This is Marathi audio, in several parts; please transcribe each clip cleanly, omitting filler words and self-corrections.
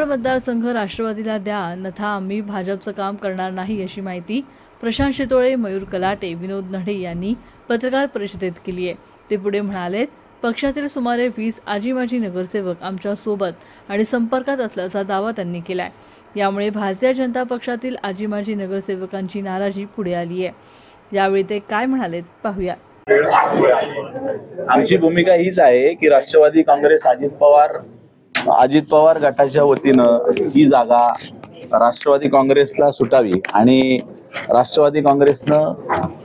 मतदारसंघ राष्ट्रवादीला द्या अन्यथा आम्ही भाजपचं काम करणार नाही अशी माहिती प्रशांत शितोळे, मयूर कलाटे, विनोद नढे यांनी पत्रकार परिषदेत केली आहे। ते पुढे म्हणाले, पक्षातील सुमारे 20 आजी माजी नगरसेवक आमच्या सोबत आणि संपर्कात असल्याचा दावा त्यांनी केलाय। यामुळे भारतीय जनता पक्षातील आजी माजी नगरसेवकांची नाराजी पुढे आली आहे। यावेळी ते काय म्हणाले पाहूया। आमची भूमिका हीच आहे की राष्ट्रवादी काँग्रेस अजित पवार गटाच्या वतीनं ही जागा राष्ट्रवादी काँग्रेसला सुटावी आणि राष्ट्रवादी काँग्रेसनं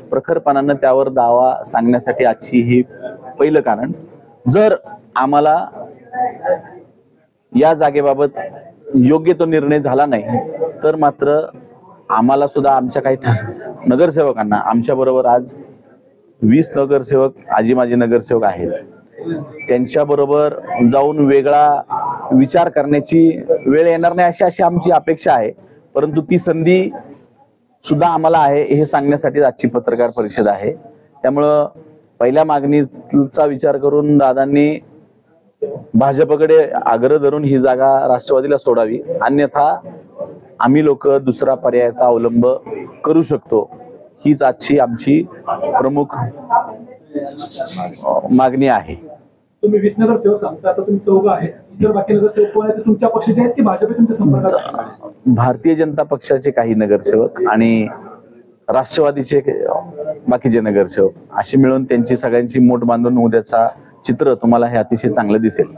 प्रखरपणानं त्यावर दावा सांगण्यासाठी आजची ही पहिलं कारण। जर आम्हाला या जागेबाबत योग्य तो निर्णय झाला नाही तर मात्र आम्हाला सुद्धा आमच्या काही नगरसेवकांना आमच्या बरोबर आज 20 नगरसेवक आजी माजी नगरसेवक आहेत, त्यांच्या बरोबर जाऊन वेगळा विचार करण्याची वेळ येणार नाही अशी आमची अपेक्षा आहे। परंतु ती संधी सुद्धा आम्हाला आहे हे सांगण्यासाठी आजची पत्रकार परिषद आहे। त्यामुळं पहिल्या मागणीचा विचार करून दादांनी भाजपकडे आग्रह धरून ही जागा राष्ट्रवादीला सोडावी, अन्यथा आम्ही लोक दुसरा पर्यायाचा अवलंब करू शकतो, हीच आजची आमची प्रमुख मागणी आहे। तुम्ही 20 नगरसेवक सांगता, आता तुम्ही 14 आहेत, इतर बाकी नगरसेवक कोण आहेत? तुमच्या पक्षाचे आहेत की भाजप तुमच्या संपर्कात? भारतीय जनता पक्षाचे काही नगरसेवक आणि राष्ट्रवादीचे बाकीचे नगरसेवक असे मिळून त्यांची सगळ्यांची मोठ बांधून उद्याचा चित्र तुम्हाला हे अतिशय चांगलं दिसेल।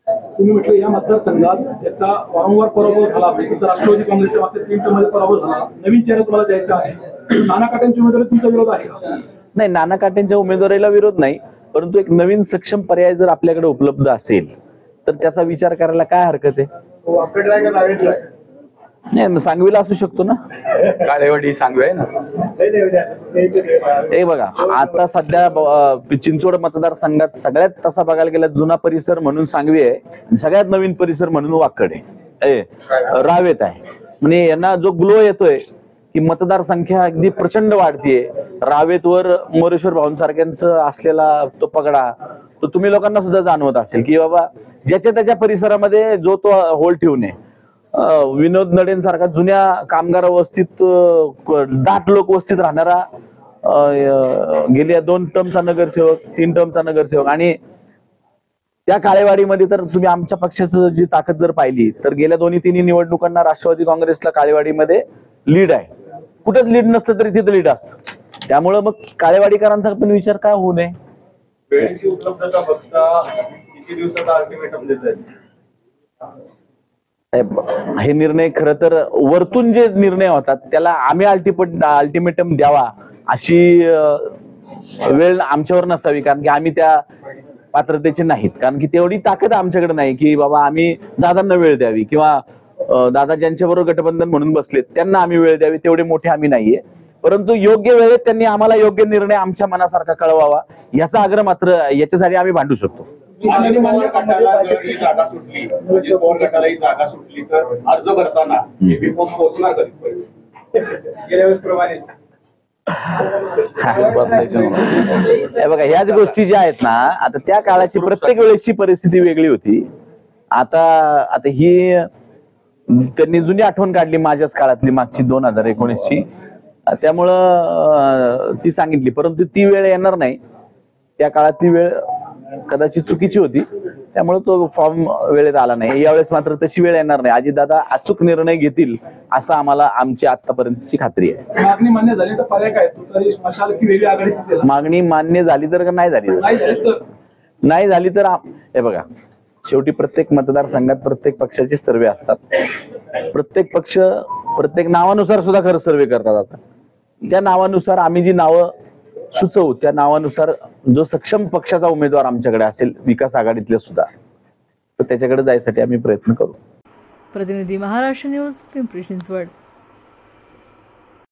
तुम्ही म्हटलं या मतदारसंघात ज्याचा वारंवार पराभव झाला, म्हणजे राष्ट्रवादी काँग्रेसच्या मागच्या 3 टर्ममध्ये पराभव झाला, नवीन चेहरा तुम्हाला द्यायचा आहे। नाना काटेंच्या उमेदवारी तुमचा विरोध आहे का? नाही, नाना काटेंच्या उमेदवारीला विरोध नाही, परंतु एक नवीन सक्षम पर्याय जर आपल्याकडे उपलब्ध असेल तर त्याचा विचार करायला काय हरकत आहे? नाही, सांगवीला असू शकतो ना, काळेवाडी सांगवी आहे ना। हे बघा, आता सध्या चिंचवड मतदारसंघात सगळ्यात तसा बघायला गेला जुना परिसर म्हणून सांगवी आहे आणि सगळ्यात नवीन परिसर म्हणून वाकड आहे, रावेत आहे। म्हणजे यांना जो ग्लो येतोय की मतदारसंख्या अगदी प्रचंड वाढतीये। रावेतवर मोरेश्वर भाऊंसारख्यांचं असलेला तो पगडा तो तुम्ही लोकांना सुद्धा जाणवत असेल की बाबा ज्याच्या त्याच्या परिसरामध्ये जो तो होल ठेवून आहे। विनोद नडेंसारखा जुन्या कामगार वस्तीत दाट लोक वस्तीत राहणारा गेल्या 2 टर्मचा नगरसेवक, 3 टर्मचा नगरसेवक, आणि त्या काळेवाडीमध्ये तर तुम्ही आमच्या पक्षाचं जी ताकद जर पाहिली तर गेल्या 2-3 निवडणुकांना राष्ट्रवादी काँग्रेसला काळेवाडीमध्ये लीड आहे। कुठेच लीड नसलं तरी तिथं लीड असतं। त्यामुळं मग काळेवाडीकरांचा पण विचार काय होऊ नये। वेळेची उपलब्धता बघता किती दिवसाचा अल्टिमेटम देतात? हे निर्णय खरं तर वरतून जे निर्णय होतात त्याला आम्ही अल्टिमेटम द्यावा अशी वेळ आमच्यावर नसावी, कारण की आम्ही त्या पात्रतेचे नाहीत, कारण की तेवढी ताकद आमच्याकडे नाही की बाबा आम्ही दादांना वेळ द्यावी किंवा दादा ज्यांच्याबरोबर गठबंधन म्हणून बसलेत त्यांना आम्ही वेळ द्यावी, तेवढे मोठे आम्ही नाहीये। परंतु योग्य वेळेत त्यांनी आम्हाला योग्य निर्णय आमच्या मनासारखा कळवावा याचा आग्रह मात्र याच्यासाठी आम्ही भांडू शकतो। जागा सुटली, जागा सुटली तर अर्ज भरताना पोहोचणार कधी? बघा, ह्याच गोष्टी ज्या आहेत ना, आता त्या काळाची प्रत्येक वेळेसची परिस्थिती वेगळी होती। आता ही त्यांनी जुनी आठवण काढली माझ्याच काळातली, मागची 2019ची, त्यामुळं ती सांगितली, परंतु ती वेळ येणार नाही। त्या काळातली वेळ कदाचित चुकीची होती, त्यामुळे तो फॉर्म वेळेत आला नाही। यावेळेस मात्र तशी वेळ येणार नाही। अजितदादा अचूक निर्णय घेतील असं आम्हाला आमची आतापर्यंतची खात्री आहे। मागणी मान्य झाली तर पर्याय काय? मशाल की वेगळी आघाडी दिसेल? मागणी मान्य झाली तर का नाही झाली तर हे बघा, शेवटी प्रत्येक मतदारसंघात प्रत्येक पक्षाचे सर्वे असतात। प्रत्येक पक्ष प्रत्येक नावानुसार सुद्धा खरं सर्वे करतात। आता त्या नावानुसार आम्ही जी नावं सुचवू त्या नावानुसार जो सक्षम पक्षाचा उमेदवार आमच्याकडे असेल विकास आघाडीतले सुद्धा, तर त्याच्याकडे जायसाठी आम्ही प्रयत्न करू। प्रतिनिधी महाराष्ट्र न्यूज, पिंपरी चिंचवड।